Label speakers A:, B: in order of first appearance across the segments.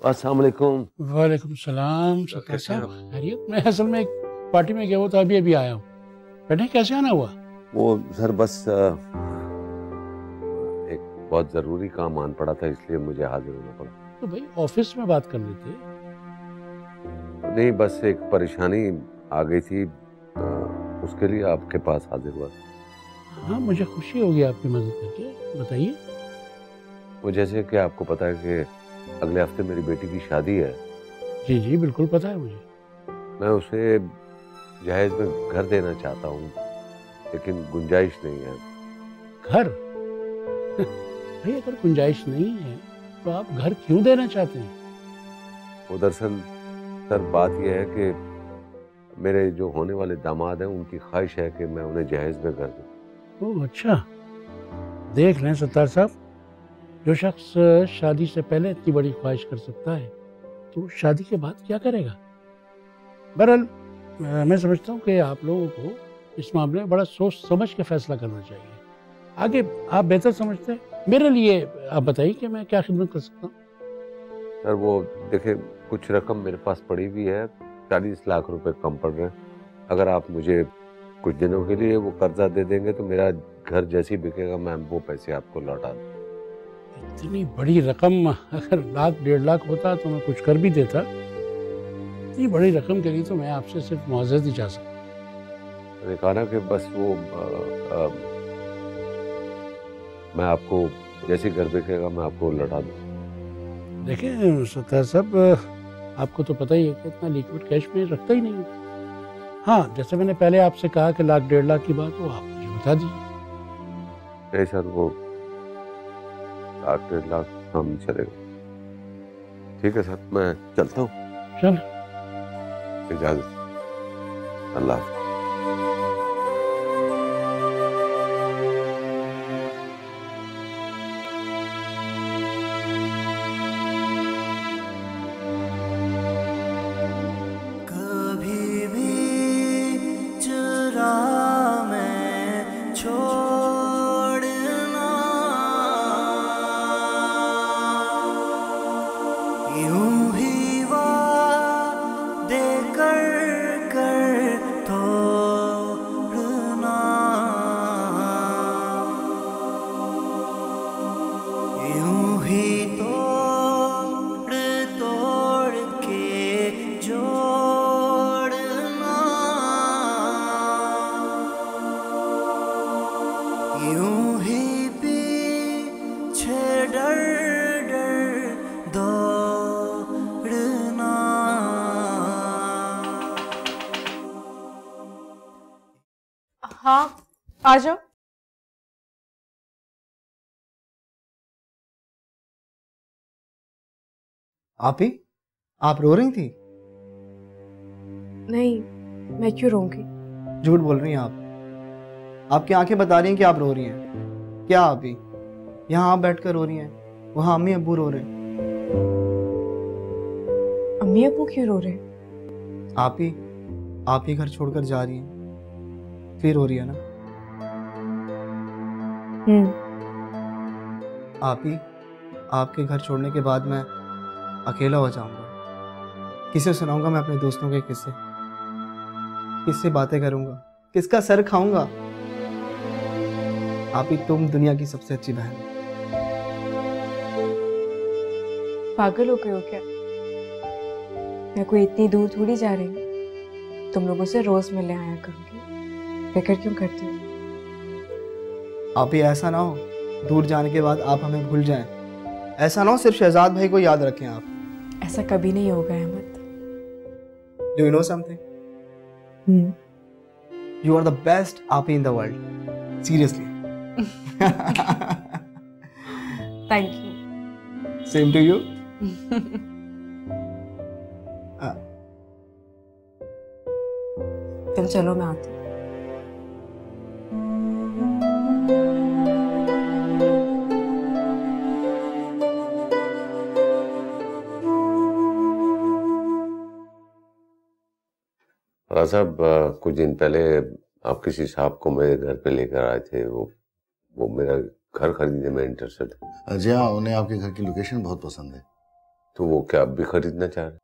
A: अस्सलाम वालेकुम।
B: वालेकुम सलाम। सत्तार साहब खैरियत? मैं असल में एक पार्टी में गया हुआ था, अभी आया हूँ। बेटे कैसे आना हुआ?
A: वो सर बस एक बहुत ज़रूरी काम आन पड़ा था, इसलिए मुझे हाजिर होना पड़ा।
B: तो भाई ऑफिस में बात कर लेते।
A: नहीं, बस एक परेशानी आ गई थी, उसके लिए आपके पास हाजिर हुआ।
B: हाँ, मुझे खुशी होगी आपकी मदद करके, बताइए।
A: वो जैसे कि आपको पता है कि अगले हफ्ते मेरी बेटी की शादी है।
B: जी जी बिल्कुल पता है मुझे।
A: मैं उसे जहेज में घर देना चाहता हूँ, लेकिन गुंजाइश नहीं है।
B: घर? भाई अगर गुंजाइश नहीं है तो आप घर क्यों देना चाहते हैं?
A: वो दरअसल सर बात यह है कि मेरे जो होने वाले दामाद हैं, उनकी ख्वाहिश है कि मैं उन्हें जहेज में घर दूँ।
B: ओह अच्छा। देख लें सत्तार साहब, जो शख्स शादी से पहले इतनी बड़ी ख्वाहिश कर सकता है तो शादी के बाद क्या करेगा? बहरहाल मैं समझता हूँ कि आप लोगों को इस मामले में बड़ा सोच समझ के फैसला करना चाहिए। आगे आप बेहतर समझते हैं, मेरे लिए आप बताइए कि मैं क्या खिदमत कर सकता हूँ।
A: सर वो देखिए, कुछ रकम मेरे पास पड़ी हुई है, 40 लाख रुपए कम पड़ रहे हैं। अगर आप मुझे कुछ दिनों के लिए वो कर्जा दे देंगे तो मेरा घर जैसे ही बिकेगा मैं वो पैसे आपको लौटा दूँ।
B: इतनी बड़ी रकम अगर लाख 1.5 लाख होता तो मैं कुछ कर भी देता। इतनी बड़ी रकम के लिए तो मैं आपसे सिर्फ मुआवजा ही चाह सकता।
A: मैंने कहा ना कि बस वो मैं आपको जैसे ही घर बिकेगा मैं आपको लौटा दूँ।
B: देखिए सत्तार साहब, आपको तो पता ही है कि इतना लिक्विड कैश में रखता ही नहीं हूँ। हाँ, जैसे मैंने पहले आपसे कहा कि लाख 1.5 लाख की बात, वो आप मुझे बता दीजिए।
A: नहीं सर, वो लाख 1.5 लाख हम चलेगा। ठीक है सर, मैं चलता हूँ।
B: चल।
A: इजाज़त। अल्लाह हाफ़िज़।
C: हाँ, आ जाओ।
D: आप ही? आप रो रही थी?
C: नहीं, मैं क्यों रोऊंगी?
D: झूठ बोल रही हैं आप। आपकी आंखें बता रही हैं कि आप रो रही हैं। क्या आप ही? यहाँ आप बैठकर रो रही हैं, वहाँ अम्मी अब्बू रो रहे हैं।
C: अम्मी अब्बू क्यों रो रहे हैं?
D: आप ही घर छोड़कर जा रही हैं, फिर रो रही है ना? आप ही, आपके घर छोड़ने के बाद मैं अकेला हो जाऊंगा। किसे सुनाऊंगा मैं अपने दोस्तों के किस्से? किससे बातें करूंगा? किसका सर खाऊंगा? आप ही, तुम दुनिया की सबसे अच्छी बहन हो।
C: पागल हो गए हो क्या? मैं कोई इतनी दूर थोड़ी जा रही हूँ। तुम लोगों से रोज मिलने आया करूंगी। फिक्र क्यों करते हो?
D: आप ही, ऐसा ना हो दूर जाने के बाद आप हमें भूल जाएं। ऐसा ना हो सिर्फ शहजाद भाई को याद रखें आप।
C: ऐसा कभी नहीं होगा Ahmad.
D: Do you know something? You are the best api in the world. Seriously.
C: Thank you.
D: Same to you.
C: तुम चलो, मैं आती हूँ।
A: साहब, कुछ दिन पहले आप किसी साहब को मेरे घर पे लेकर आए थे। वो मेरा घर खरीदने में इंटरेस्टेड है।
E: जी हाँ, उन्हें आपके घर की लोकेशन बहुत पसंद है।
A: तो वो क्या अब भी खरीदना चाह रहे?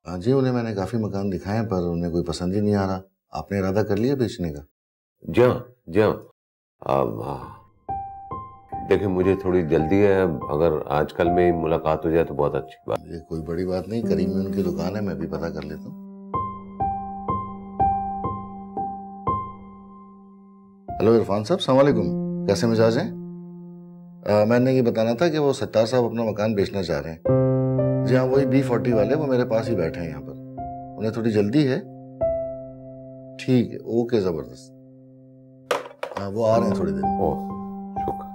E: हाँ जी, उन्हें मैंने काफी मकान दिखाए हैं पर उन्हें कोई पसंद ही नहीं आ रहा। आपने इरादा कर लिया बेचने का?
A: जी हाँ। देखिए मुझे थोड़ी जल्दी है, अगर आजकल में ही मुलाकात हो जाए तो बहुत अच्छी बात।
E: ये कोई बड़ी बात नहीं, करीब में उनकी दुकान है, मैं भी पता कर लेता हूँ। हेलो इरफान साहब, सलाम वालेकुम, कैसे मिजाज हैं? मैंने ये बताना था कि वो सत्तार साहब अपना मकान बेचना चाह रहे हैं। जी हाँ, वही B40 वाले, वो मेरे पास ही बैठे हैं यहाँ पर। उन्हें थोड़ी जल्दी है। ठीक है, ओके, जबरदस्त। हाँ, वो आ रहे हैं थोड़ी देर में।
A: ओह शुक्र।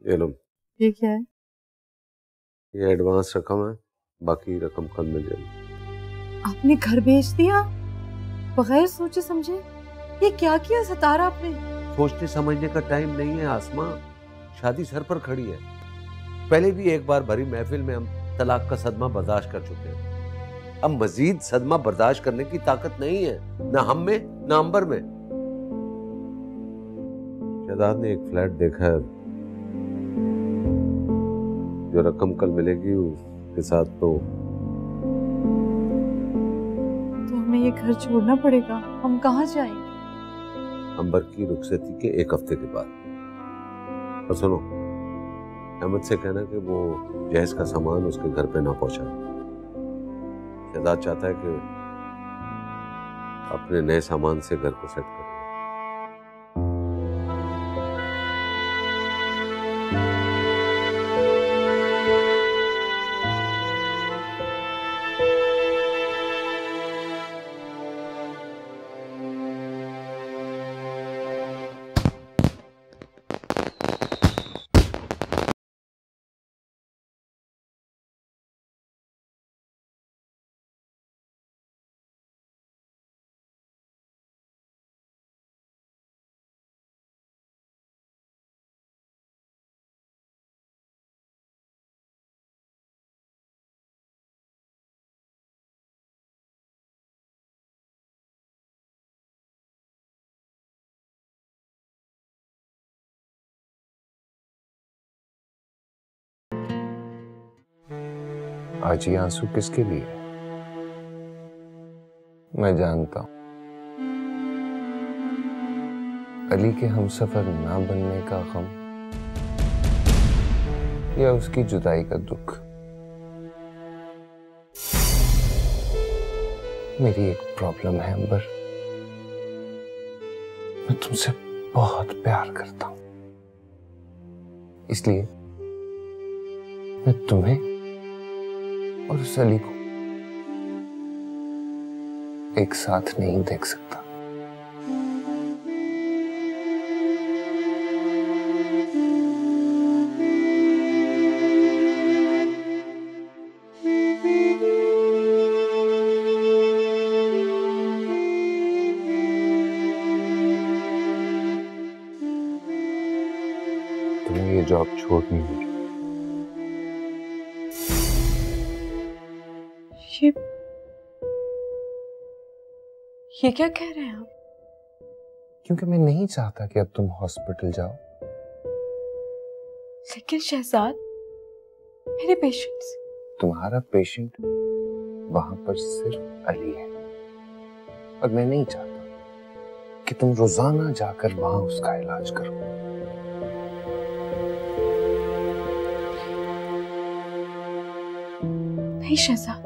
A: ये लो,
F: ये क्या है?
A: ये एडवांस रकम है, बाकी रकम कल मिल जाएगी।
F: आपने घर बेच दिया बगैर सोचे समझे? ये क्या किया सतारा आपने?
A: सोचने समझने का टाइम नहीं है आसमा, शादी सर पर खड़ी है। पहले भी एक बार भरी महफिल में हम तलाक का सदमा बर्दाश्त कर चुके हैं। अब मजीद सदमा बर्दाश्त करने की ताकत नहीं है, ना हम में ना अंबर में। शहजाद ने एक फ्लैट देखा है, जो रकम कल मिलेगी उसके साथ तो
F: हमें ये घर छोड़ना पड़ेगा। हम कहाँ जाएंगे?
A: अंबर की रुखसती के एक हफ्ते के बाद। और सुनो, अहमद से कहना कि वो जहेज का सामान उसके घर पे ना पहुंचाए। शहजाद चाहता है कि अपने नए सामान से घर को सेट करे।
G: आज ये आंसू किसके लिए है? मैं जानता हूं, अली के हमसफर ना बनने का गम या उसकी जुदाई का दुख। मेरी एक प्रॉब्लम है अंबर, मैं तुमसे बहुत प्यार करता हूं, इसलिए मैं तुम्हें और उस अली को एक साथ नहीं देख सकता। तुम्हें ये जॉब छोड़नी होगी।
C: ये क्या कह रहे हैं आप?
G: क्योंकि मैं नहीं चाहता कि अब तुम हॉस्पिटल जाओ।
C: लेकिन शहजाद, मेरे पेशेंट्स।
G: तुम्हारा पेशेंट वहां पर सिर्फ अली है और मैं नहीं चाहता कि तुम रोजाना जाकर वहां उसका इलाज करो।
C: नहीं शहजाद,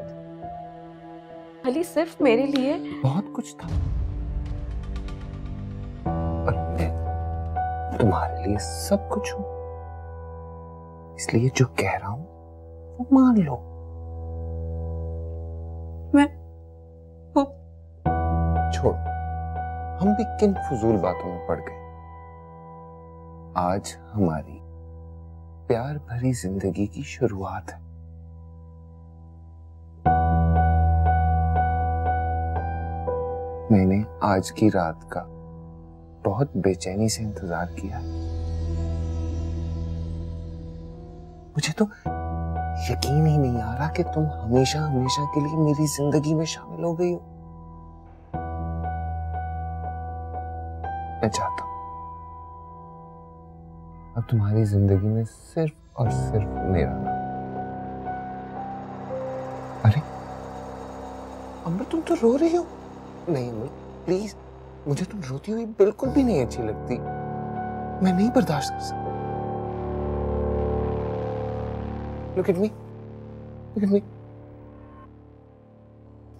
C: अली सिर्फ मेरे लिए
G: बहुत कुछ था और मैं तुम्हारे लिए सब कुछ हूं, इसलिए जो कह रहा हूं वो मान लो।
C: मैं वो
G: छोड़, हम भी किन फजूल बातों में पड़ गए। आज हमारी प्यार भरी जिंदगी की शुरुआत है। मैंने आज की रात का बहुत बेचैनी से इंतजार किया। मुझे तो यकीन ही नहीं आ रहा कि तुम हमेशा हमेशा के लिए मेरी जिंदगी में शामिल हो गई हो। मैं चाहता हूं अब तुम्हारी जिंदगी में सिर्फ और सिर्फ मेरा नाम। अरे अमर, तुम तो रो रही हो। नहीं अमर, प्लीज, मुझे तुम रोती हुई बिल्कुल भी नहीं अच्छी लगती। मैं नहीं बर्दाश्त कर सकता। Look at me. Look at me.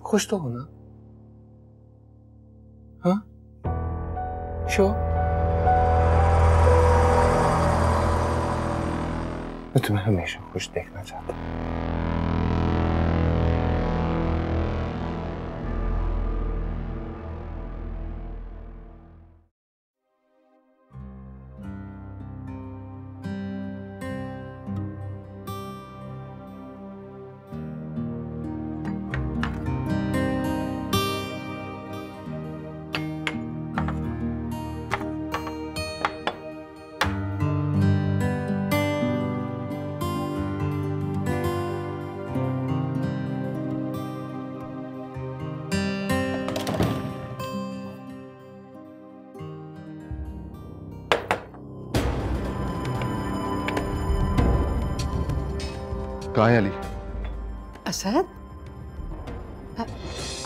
G: खुश तो हो ना? हाँ? Sure? मैं तुम्हें हमेशा खुश देखना चाहता हूँ।
H: कहाँ है अली?
F: असद,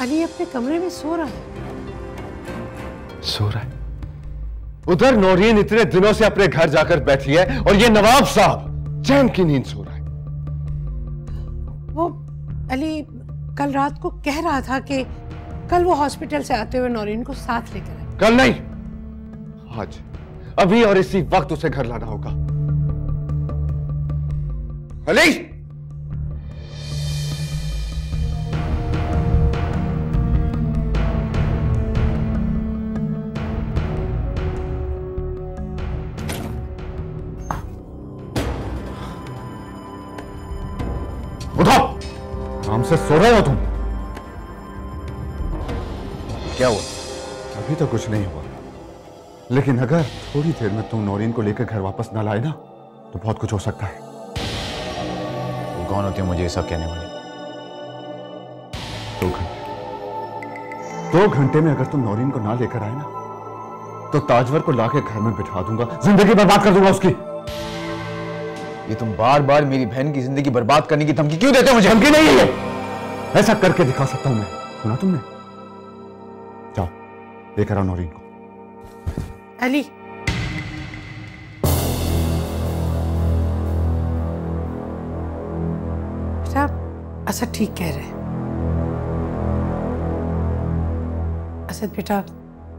F: अली अपने कमरे में सो रहा है।
H: सो रहा है? उधर नौरीन इतने दिनों से अपने घर जाकर बैठी है और ये नवाब साहब चैन की नींद सो रहा है।
F: वो अली कल रात को कह रहा था कि कल वो हॉस्पिटल से आते हुए नौरीन को साथ लेकर आए।
H: कल नहीं, आज, अभी और इसी वक्त उसे घर लाना होगा। अली! उठो! आराम से सो रहे हो तुम? क्या हुआ? अभी तो कुछ नहीं हुआ, लेकिन अगर थोड़ी देर में तुम नौरीन को लेकर घर वापस ना लाए ना तो बहुत कुछ हो सकता है।
I: तुम कौन होती हो मुझे ये सब कहने वाली?
H: 2 घंटे में अगर तुम नौरीन को ना लेकर आए ना तो ताजवर को लाके घर में बिठा दूंगा, जिंदगी बर्बाद कर दूंगा उसकी।
I: ये तुम बार बार मेरी बहन की जिंदगी बर्बाद करने की धमकी क्यों देते हो मुझे?
H: धमकी नहीं है ये, ऐसा करके दिखा सकता हूं मैं। सुना तुमने? जाओ लेकर आओ नौरीन को।
F: अली, असद ठीक कह रहे हैं। असद बेटा,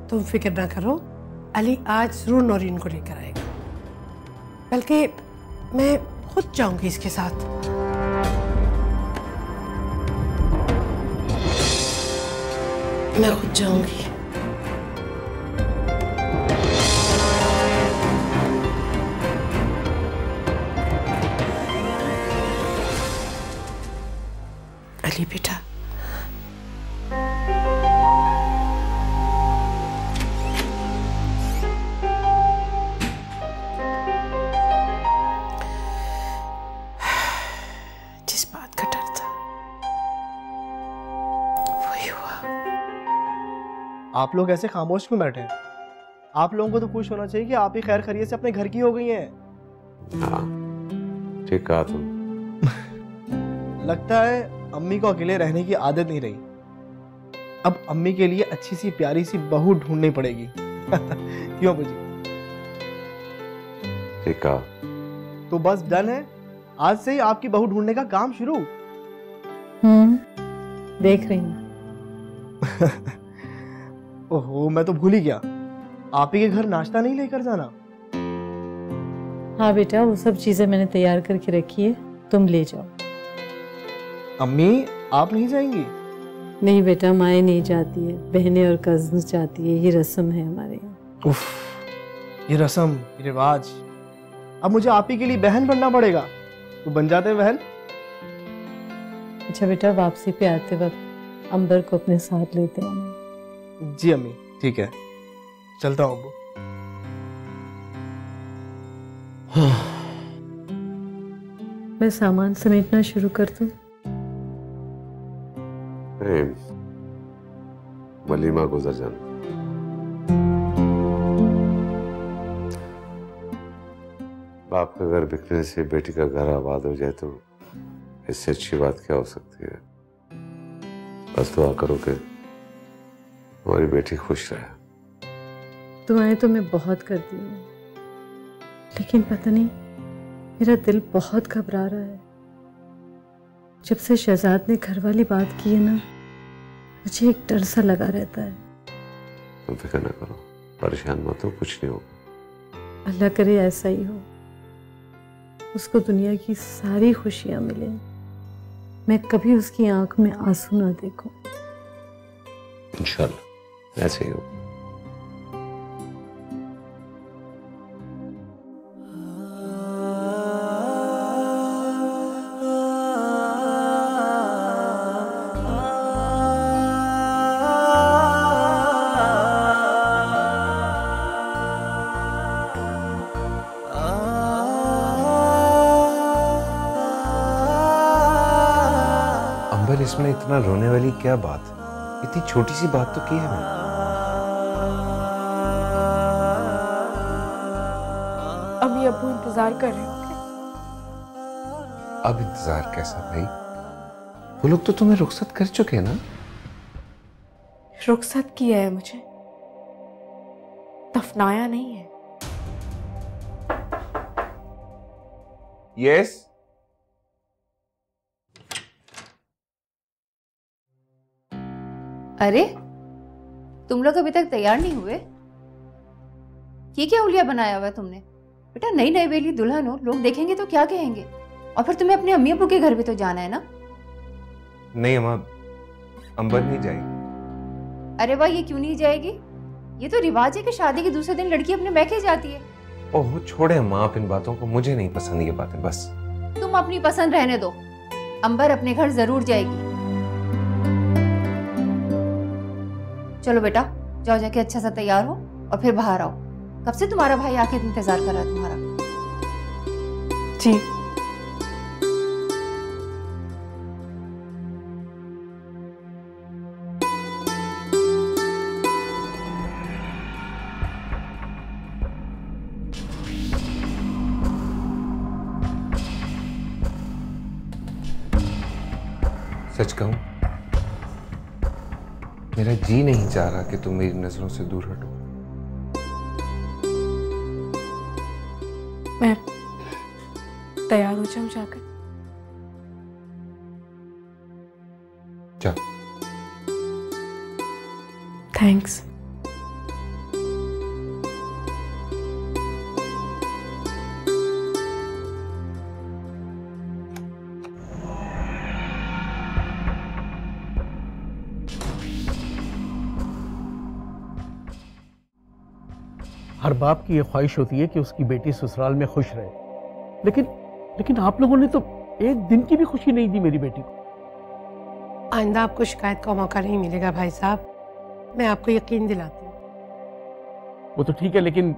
F: तुम फिक्र ना करो, अली आज जरूर नौरीन को लेकर आएगा। बल्कि मैं खुद जाऊंगी इसके साथ। मैं खुद जाऊंगी। अली बेटा, जिस बात का डर था वही हुआ।
D: आप लोग ऐसे खामोश क्यों बैठे हैं? आप लोगों को तो खुश होना चाहिए कि आप ही खैर खैरियत से अपने घर की हो गई हैं।
A: हाँ, ठीक कहा तुम।
D: लगता है अम्मी को अकेले रहने की आदत नहीं रही। अब अम्मी के लिए अच्छी सी प्यारी सी बहू ढूंढनी पड़ेगी। क्यों बुजी?
A: ठीक कहा।
D: तो बस डन है, आज से ही आपकी बहू ढूंढने का काम शुरू।
F: देख रही हूँ।
D: ओहो, मैं तो भूल ही गया, आप ही के घर नाश्ता नहीं लेकर जाना।
J: हाँ बेटा, वो सब चीजें मैंने तैयार करके रखी है, तुम ले जाओ।
D: अम्मी, आप नहीं जाएंगी?
J: नहीं बेटा, माएँ नहीं जाती है, बहनें और कजन्स जाती है, ये रस्म है हमारे यहाँ।
D: उफ, ये रस्म, ये रिवाज। अब मुझे आप ही के लिए बहन बनना पड़ेगा। तो बन जाते हैं बहन।
J: अच्छा बेटा, वापसी पे आते वक्त अंबर को अपने साथ लेते हैं।
D: जी अम्मी, ठीक है, चलता हूँ अब्बू।
J: मैं सामान समेटना शुरू कर दूं?
A: वलीमा गुजर जाना। बाप का घर बिकने से बेटी का घर आबाद हो जाए तो इससे अच्छी बात क्या हो सकती है। बस दुआ करो कि हमारी बेटी खुश रहे।
J: दुआएं तो मैं बहुत करती हूँ, लेकिन पता नहीं मेरा दिल बहुत घबरा रहा है। जब से शहजाद ने घर वाली बात की है ना, मुझे एक डर सा लगा रहता है।
A: तुम फिक्र न करो, परेशान मत हो, कुछ नहीं होगा।
J: अल्लाह करे ऐसा ही हो, उसको दुनिया की सारी खुशियां मिले, मैं कभी उसकी आंख में आंसू ना देखूं।
A: इंशाल्लाह ऐसे ही हो।
G: अंबर, इसमें इतना रोने वाली क्या बात? इतनी छोटी सी बात तो की है मैंने।
C: अभी अब्बू इंतजार कर रहे होंगे।
G: अब इंतजार कैसा भाई? वो लोग तो तुम्हें रुखसत कर चुके हैं ना?
C: रुखसत किया है मुझे, दफनाया नहीं है।
G: यस।
K: अरे तुम लोग अभी तक तैयार नहीं हुए? ये क्या हुलिया बनाया हुआ है तुमने? बेटा नई नई बेली दुल्हन हो, लोग देखेंगे तो क्या कहेंगे? और फिर तुम्हें अपने अम्मी अब्बू के घर भी तो जाना है ना?
G: नहीं अम्मा, अंबर नहीं जाएगी।
K: अरे वाह, ये क्यों नहीं जाएगी? ये तो रिवाज है कि शादी के दूसरे दिन लड़की अपने मैके जाती है।
G: ओह छोड़े अम्मा आप इन बातों को, मुझे नहीं पसंद ये बातें। बस
K: तुम अपनी पसंद रहने दो, अंबर अपने घर जरूर जाएगी। चलो बेटा जाओ, जाके अच्छा सा तैयार हो और फिर बाहर आओ। कब से तुम्हारा भाई आके इंतजार कर रहा है तुम्हारा।
C: जी
G: सच कहूं, मेरा जी नहीं चाह रहा कि तुम मेरी नजरों से दूर हटो।
C: मैं तैयार हो जाऊं जाकर?
G: जा।
C: थैंक्स।
B: हर बाप की ये ख्वाहिश होती है कि उसकी बेटी ससुराल में खुश रहे, लेकिन आप लोगों ने तो एक दिन की भी खुशी नहीं दी मेरी बेटी को।
F: आइंदा आपको शिकायत का मौका नहीं मिलेगा भाई साहब, मैं आपको यकीन दिलाती हूँ।
B: वो तो ठीक है, लेकिन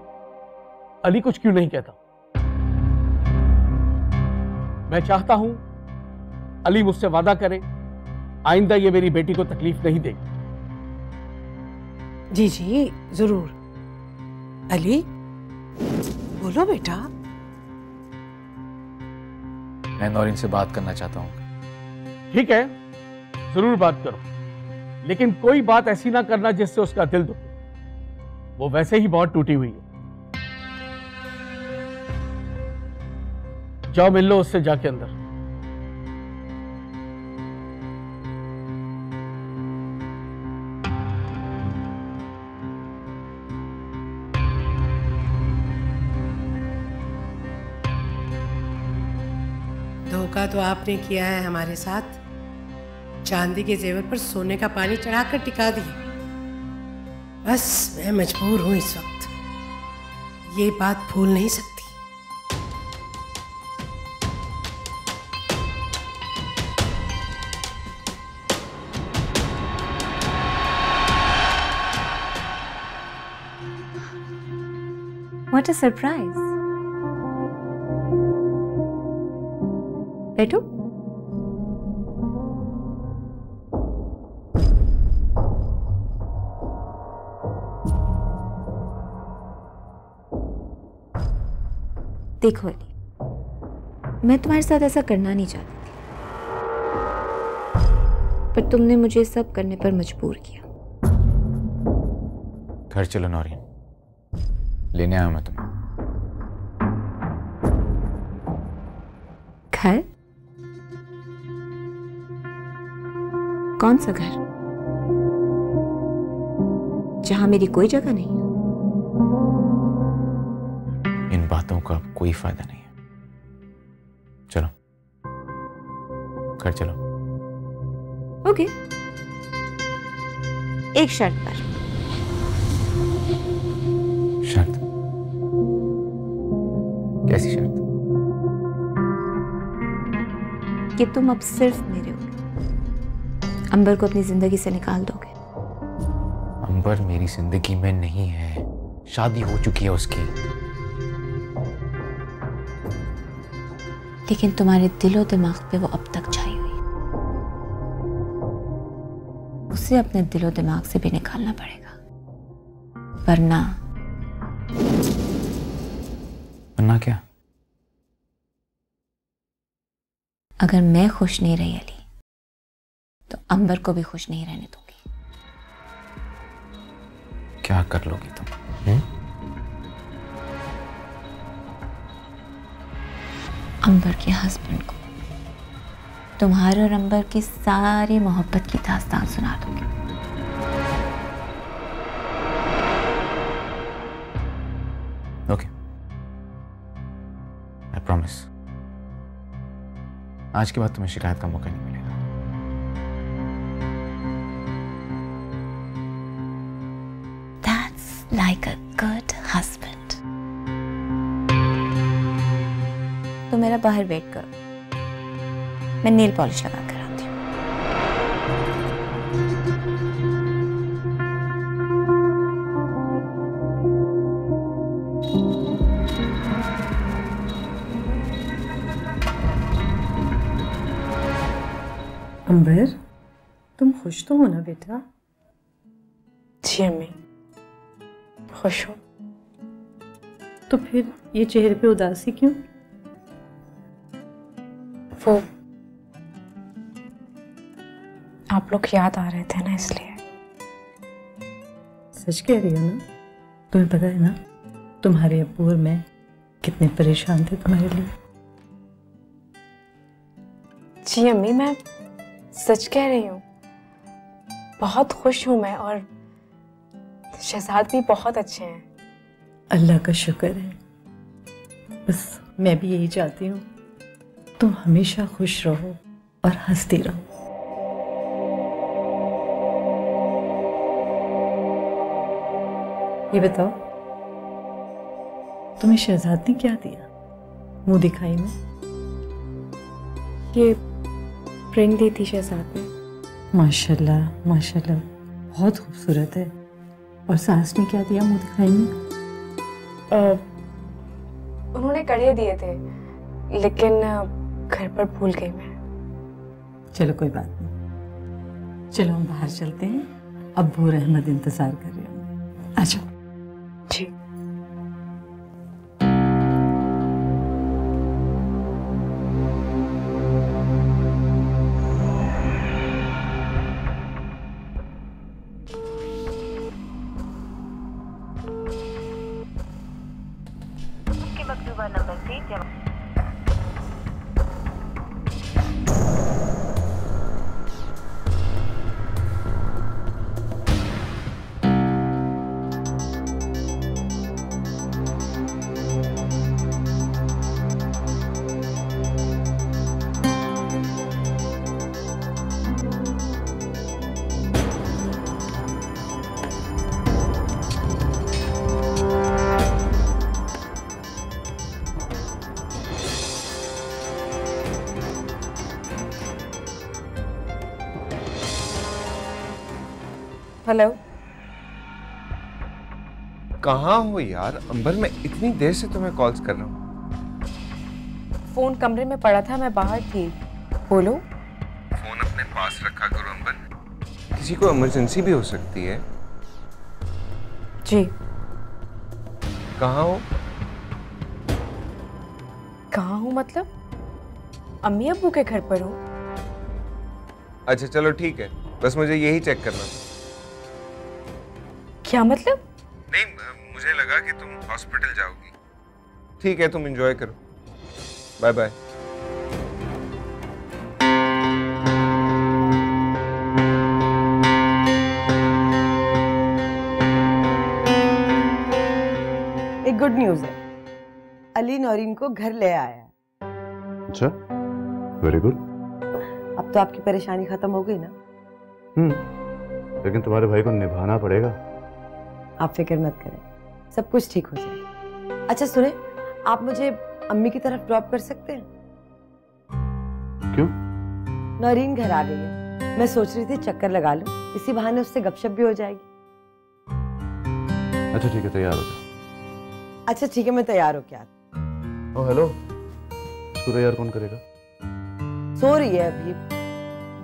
B: अली कुछ क्यों नहीं कहता? मैं चाहता हूं अली मुझसे वादा करे आइंदा ये मेरी बेटी को तकलीफ नहीं देगी।
F: जी जी जरूर। अली बोलो बेटा।
I: मैं नौरीन से बात करना चाहता हूँ।
B: ठीक है, जरूर बात करो, लेकिन कोई बात ऐसी ना करना जिससे उसका दिल दुखे। वो वैसे ही बहुत टूटी हुई है। जाओ मिल लो उससे जाके अंदर।
F: धोखा तो आपने किया है हमारे साथ, चांदी के जेवर पर सोने का पानी चढ़ाकर टिका दिए। बस मैं मजबूर हूं इस वक्त, ये बात भूल नहीं सकती।
C: What a surprise. बैठो।
L: देखो अली, मैं तुम्हारे साथ ऐसा करना नहीं चाहती थी, पर तुमने मुझे सब करने पर मजबूर किया।
I: घर चलो नौरीन, लेने आया मैं तुम्हें।
L: घर? कौन सा घर जहां मेरी कोई जगह नहीं है?
I: इन बातों का अब कोई फायदा नहीं है। चलो घर चलो।
L: ओके, एक शर्त पर।
I: शर्त? कैसी शर्त?
L: कि तुम अब सिर्फ मेरे हो, अंबर को अपनी जिंदगी से निकाल दोगे।
I: अंबर मेरी जिंदगी में नहीं है, शादी हो चुकी है उसकी।
L: लेकिन तुम्हारे दिलो दिमाग पे वो अब तक छाई हुई, उसे अपने दिलो दिमाग से भी निकालना पड़ेगा, वरना
I: क्या?
L: अगर मैं खुश नहीं रही अली, तो अंबर को भी खुश नहीं रहने दूंगी।
I: क्या कर लोगी तुम?
L: अंबर के हस्बैंड को तुम्हारे और अंबर की सारी मोहब्बत की दास्तान सुना दूंगी।
I: Okay, I promise. आज के बाद तुम्हें शिकायत का मौका नहीं मिलेगा।
L: That's like a good husband. तो मेरा बाहर वेट करो, मैं नेल पॉलिश लगा कर आती हूँ।
J: अंबर, तुम खुश तो हो ना बेटा?
C: जी अम्मी, खुश हूँ।
J: तो फिर ये चेहरे पे उदासी क्यों?
C: वो आप लोग याद आ रहे थे ना, इसलिए।
J: सच कह रही हो ना? तुम्हें पता है ना तुम्हारे अब्बू और मैं कितने परेशान थे तुम्हारे लिए?
C: जी अम्मी, मैं सच कह रही हूँ। बहुत खुश हूँ मैं, और शहजाद भी बहुत अच्छे हैं।
J: अल्लाह का शुक्र है। बस मैं भी यही चाहती हूँ, तुम हमेशा खुश रहो और हंसती रहो। ये बताओ, तुम्हें शहजाद ने क्या दिया मुंह दिखाई में?
C: ये रिंग दी थी शहजाद ने।
J: माशाल्लाह माशाल्लाह, बहुत खूबसूरत है। और सास ने क्या दिया मुंह दिखाई में?
C: उन्होंने कड़े दिए थे, लेकिन घर पर भूल गई मैं।
J: चलो कोई बात नहीं, चलो हम बाहर चलते हैं। अब्बू और अहमद इंतजार कर रहे होंगे। आ जाओ।
C: जी।
M: नंबर से
C: हेलो।
G: कहाँ हो यार अंबर? मैं इतनी देर से तुम्हें कॉल्स कर रहा हूँ।
C: फोन कमरे में पड़ा था, मैं बाहर थी। बोलो।
G: फोन अपने पास रखा करो अंबर, किसी को इमरजेंसी भी हो सकती है।
C: जी।
G: कहाँ हो?
C: कहाँ हूँ मतलब? अम्मी अब्बू के घर पर हूँ।
G: अच्छा चलो ठीक है, बस मुझे यही चेक करना था।
C: क्या मतलब?
G: नहीं, मुझे लगा कि तुम हॉस्पिटल जाओगी। ठीक है, तुम एंजॉय करो। Bye bye.
M: एक गुड न्यूज़ है, अली नौरीन को घर ले आया है।
H: अच्छा, वेरी गुड।
M: अब तो आपकी परेशानी खत्म हो गई ना?
H: लेकिन तुम्हारे भाई को निभाना पड़ेगा।
M: आप फिक्र मत करें, सब कुछ ठीक हो जाएगा। अच्छा सुने, आप मुझे अम्मी की तरफ ड्रॉप कर सकते हैं?
H: क्यों?
M: नौरीन घर आ गई है, मैं सोच रही थी चक्कर लगा लूं, इसी बहाने उससे गपशप भी हो जाएगी।
H: अच्छा ठीक है, तैयार हो जाओ।
M: अच्छा ठीक है, मैं तैयार हो क्या?
H: ओ हेलो, इसको तैयार कौन करेगा?
M: सो रही है अभी,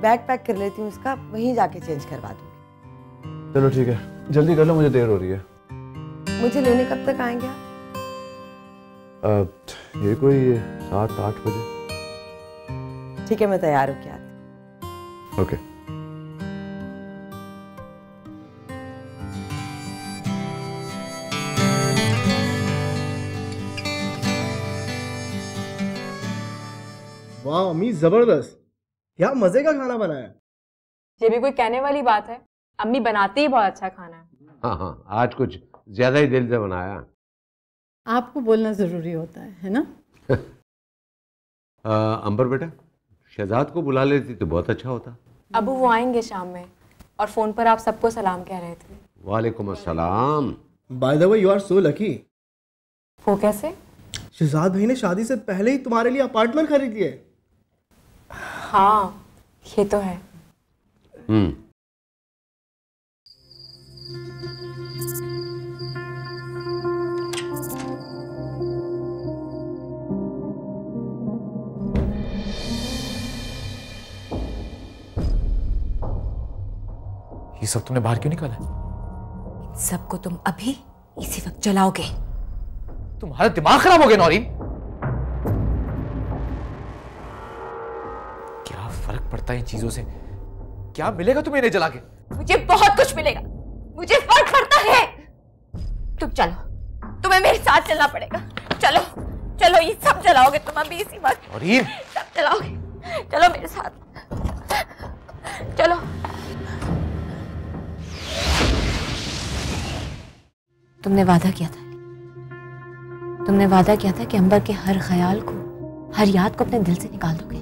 M: बैग पैक कर लेती हूँ इसका, वहीं जाके चेंज करवा दूंगी।
H: चलो ठीक है, जल्दी कर लो, मुझे देर हो रही है।
M: मुझे लेने कब तक आएंगे आप?
H: ये कोई 7-8 बजे।
M: ठीक है, मैं तैयार हो क्या?
H: ओके।
D: वाह अम्मी, जबरदस्त, क्या मजे का खाना बनाया।
C: ये भी कोई कहने वाली बात है? अम्मी बनाती ही बहुत अच्छा खाना है।
A: हाँ हाँ, आज कुछ ज्यादा ही दिल से बनाया।
J: आपको बोलना जरूरी होता है ना?
A: अंबर बेटा, शहजाद को बुला लेती तो बहुत अच्छा होता।
C: अबू वो आएंगे शाम में, और फोन पर आप सबको सलाम कह रहे थे।
A: वालेकुम अस्सलाम।
D: By the way you are so lucky.
C: वो कैसे?
D: शहजाद भाई ने शादी से पहले ही तुम्हारे लिए अपार्टमेंट खरीद लिया है।
C: हाँ ये तो है।
I: ये सब तुमने बाहर क्यों निकाला?
L: सबको तुम अभी इसी वक्त जलाओगे।
I: तुम्हारा दिमाग खराब हो गया नौरीन। क्या फर्क पड़ता है इन चीजों से? क्या मिलेगा तुम्हें इन्हें जला के?
L: मुझे बहुत कुछ मिलेगा, मुझे फर्क पड़ता है। तुम चलो, तुम्हें मेरे साथ चलना पड़ेगा। चलो चलो, ये सब जलाओगे तुम अभी इसी वक्त।
I: नौरीन,
L: सब जलाओगे, चलो मेरे साथ, चलो। तुमने वादा किया था कि अंबर के हर ख्याल को, हर याद को अपने दिल से निकाल दोगे।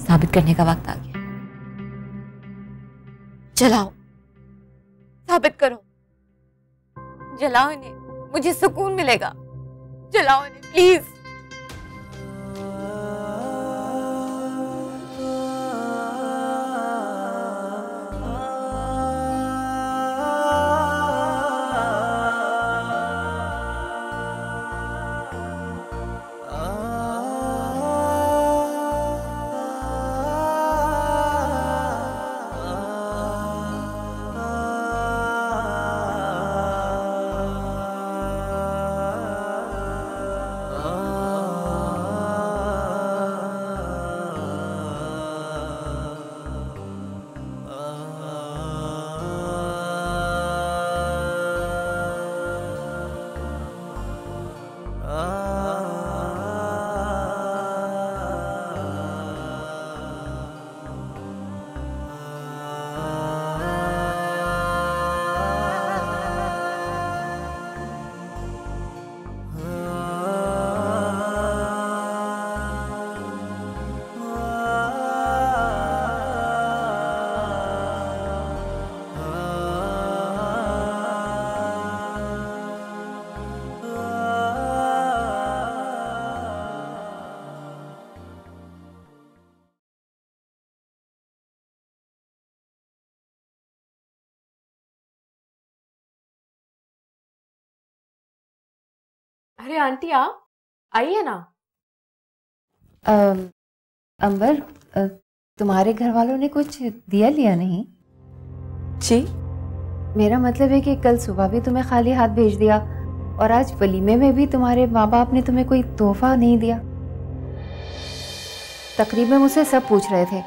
L: साबित करने का वक्त आ गया। जलाओ, साबित करो, जलाओ इन्हें, मुझे सुकून मिलेगा। जलाओ इन्हें प्लीज। अरे आंटी आप आइए ना। अंबर, तुम्हारे घर वालों ने कुछ दिया लिया नहीं?
C: जी,
L: मेरा मतलब है कि कल सुबह भी तुम्हें खाली हाथ भेज दिया,
K: और आज वलीमे में भी तुम्हारे माँ बाप ने तुम्हें कोई तोहफा नहीं दिया। तकरीब में मुझसे सब पूछ रहे थे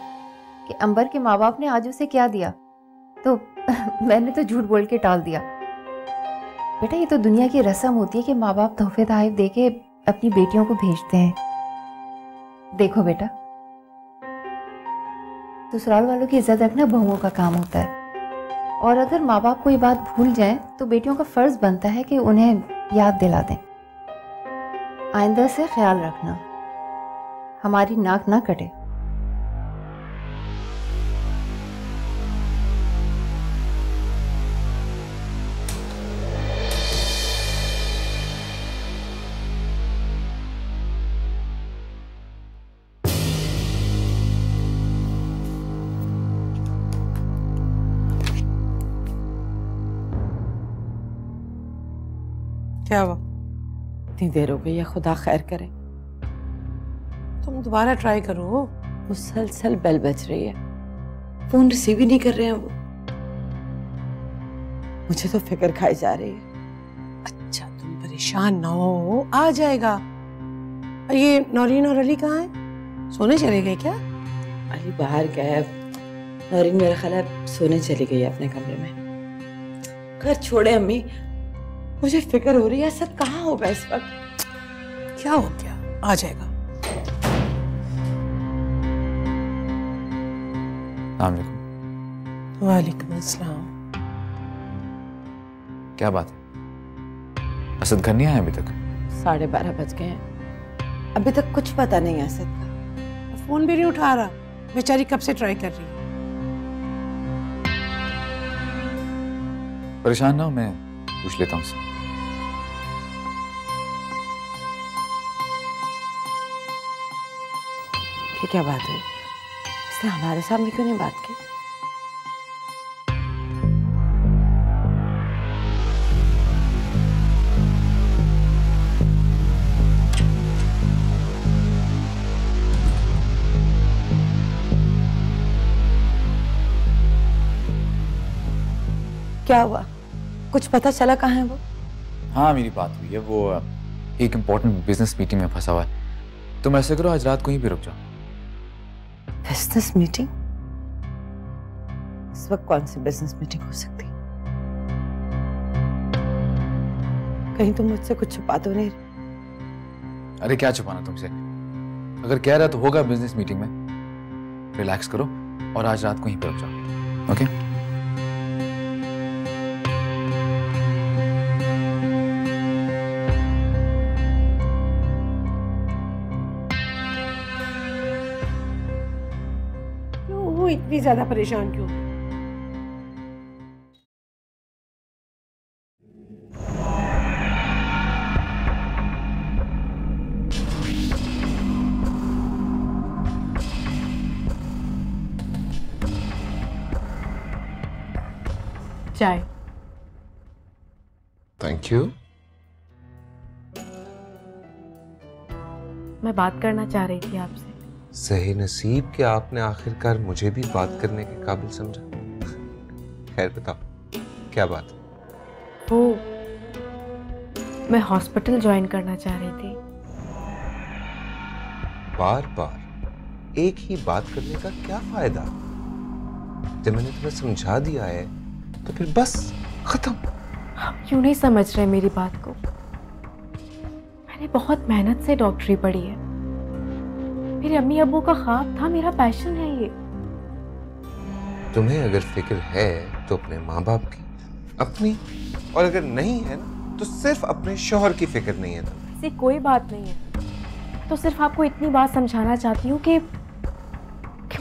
K: कि अंबर के माँ बाप ने आज उसे क्या दिया, तो मैंने तो झूठ बोल के टाल दिया। बेटा ये तो दुनिया की रस्म होती है कि माँ बाप तोहफे तोहफे दे के अपनी बेटियों को भेजते हैं। देखो बेटा, ससुराल वालों की इज्जत रखना बहुओं का काम होता है, और अगर माँ बाप कोई बात भूल जाएं तो बेटियों का फर्ज बनता है कि उन्हें याद दिला दें। आइंदा से ख्याल रखना, हमारी नाक ना कटे।
F: क्या हुआ?
M: इतनी देर हो गई है, खुदा खैर करे।
F: तुम दोबारा ट्राई करो।
M: मुसलसल बेल बज रही है, फोन रिसीव ही नहीं कर रहे हैं वो। मुझे तो फिक्र खाई जा रही है।
F: अच्छा तुम परेशान ना हो, आ जाएगा। और ये नौरीन और अली कहाँ हैं? सोने चले गए क्या?
M: अली बाहर गया है, नौरीन मेरा ख्याल है सोने चली गई है अपने कमरे में। घर छोड़े अम्मी, मुझे फिक्र हो रही है सब कहाँ होगा इस वक्त।
F: क्या हो गया? आ जाएगा। वालेकुम अस्सलाम।
I: क्या बात है, असद घर नहीं आया अभी तक?
M: 12:30 बज गए हैं, अभी तक कुछ पता नहीं है असद का।
F: फोन भी नहीं उठा रहा, बेचारी कब से ट्राई कर रही है।
I: परेशान ना हो, मैं पूछ लेता हूँ उससे।
M: क्या बात है, इसने हमारे सामने क्यों नहीं बात की? क्या हुआ, कुछ पता चला कहाँ है वो?
I: हाँ मेरी बात हुई है, वो एक इम्पोर्टेंट बिजनेस मीटिंग में फंसा हुआ है। तुम ऐसे करो, आज रात को ही भी रुक जाओ।
M: Business meeting? इस वक्त कौन सी बिजनेस मीटिंग हो सकती? कहीं तुम मुझसे कुछ छुपा तो नहीं रहे?
I: अरे क्या छुपाना तुमसे, अगर कह रहा तो होगा बिजनेस मीटिंग में। रिलैक्स करो और आज रात को ही पे रुक जाओ, ओके?
F: इतनी ज्यादा परेशान क्यों? चाय।
G: Thank you.
C: मैं बात करना चाह रही थी आपसे।
G: सही नसीब कि आपने आखिरकार मुझे भी बात करने के काबिल समझा। खैर बताओ, क्या बात?
C: वो मैं हॉस्पिटल ज्वाइन करना चाह रही थी।
G: बार बार एक ही बात करने का क्या फायदा? जब मैंने तुम्हें समझा दिया है तो फिर बस खत्म।
C: आप क्यों नहीं समझ रहे मेरी बात को? मैंने बहुत मेहनत से डॉक्टरी पढ़ी है, मेरे अम्मी अब्बू का ख्वाब था, मेरा पैशन है ये।
G: तुम्हें अगर फिक्र है तो अपने माँ बाप की, अपनी, और अगर नहीं है ना तो सिर्फ अपने शौहर की फिक्र नहीं है तुम्हें।
C: ऐसी कोई बात नहीं है, तो सिर्फ आपको इतनी बात समझाना चाहती हूँ कि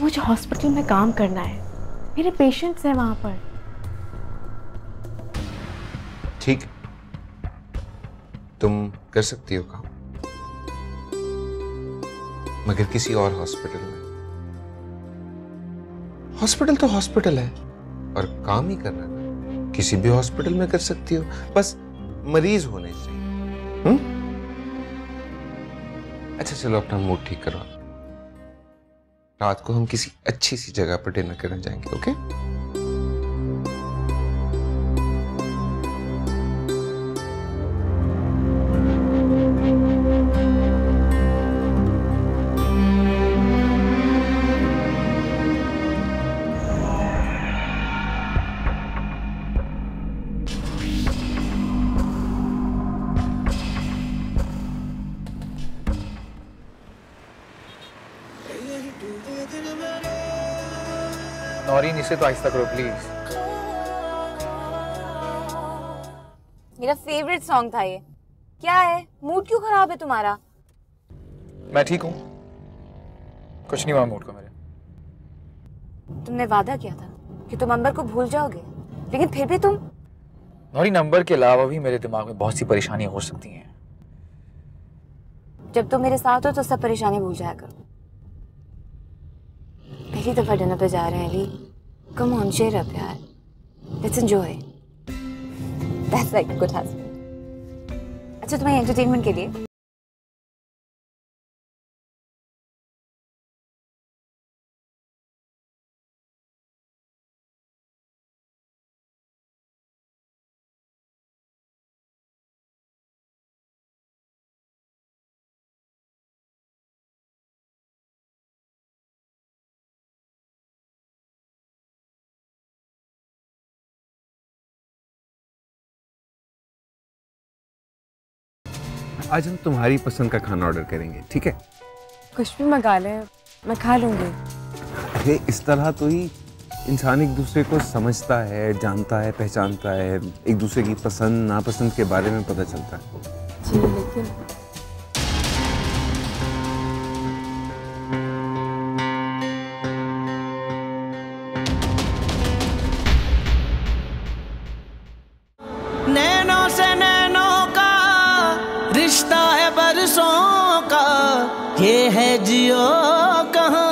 C: मुझे हॉस्पिटल में काम करना है, मेरे पेशेंट्स हैं वहां पर।
G: ठीक, तुम कर सकती हो काम, मगर किसी और हॉस्पिटल में। हॉस्पिटल तो हॉस्पिटल है, और काम ही करना ना किसी भी हॉस्पिटल में कर सकती हो, बस मरीज होने चाहिए। अच्छा चलो अपना मूड ठीक करो, रात को हम किसी अच्छी सी जगह पर डिनर करने जाएंगे, ओके?
I: नौरीन, इसे तो आहिस्ता करो प्लीज।
L: मेरा फेवरेट सॉन्ग था ये। क्या है, मूड क्यों खराब है तुम्हारा?
I: मैं ठीक हूँ, कुछ नहीं हुआ मूड को मेरे।
L: तुमने वादा किया था कि तुम अंबर को भूल जाओगे, लेकिन फिर भी तुम।
I: नौरीन, नंबर के अलावा भी मेरे दिमाग में बहुत सी परेशानियां हो सकती हैं।
L: जब तुम मेरे साथ हो तो सब परेशानी भूल जाया करो। पहली दफा डिनर पे जा रहे हैं Ali, come on cheer up यार, let's enjoy. That's like a good husband. अच्छा, तुम्हारे एंटरटेनमेंट के लिए
G: आज हम तुम्हारी पसंद का खाना ऑर्डर करेंगे, ठीक है?
C: कुछ भी मंगा ले, मैं खा लूंगी।
G: अरे इस तरह तो ही इंसान एक दूसरे को समझता है, जानता है, पहचानता है, एक दूसरे की पसंद नापसंद के बारे में पता चलता है।
C: जी लेकिन
N: नैनों से नैनों का रिश्ता है बरसों का, ये है जियो कहाँ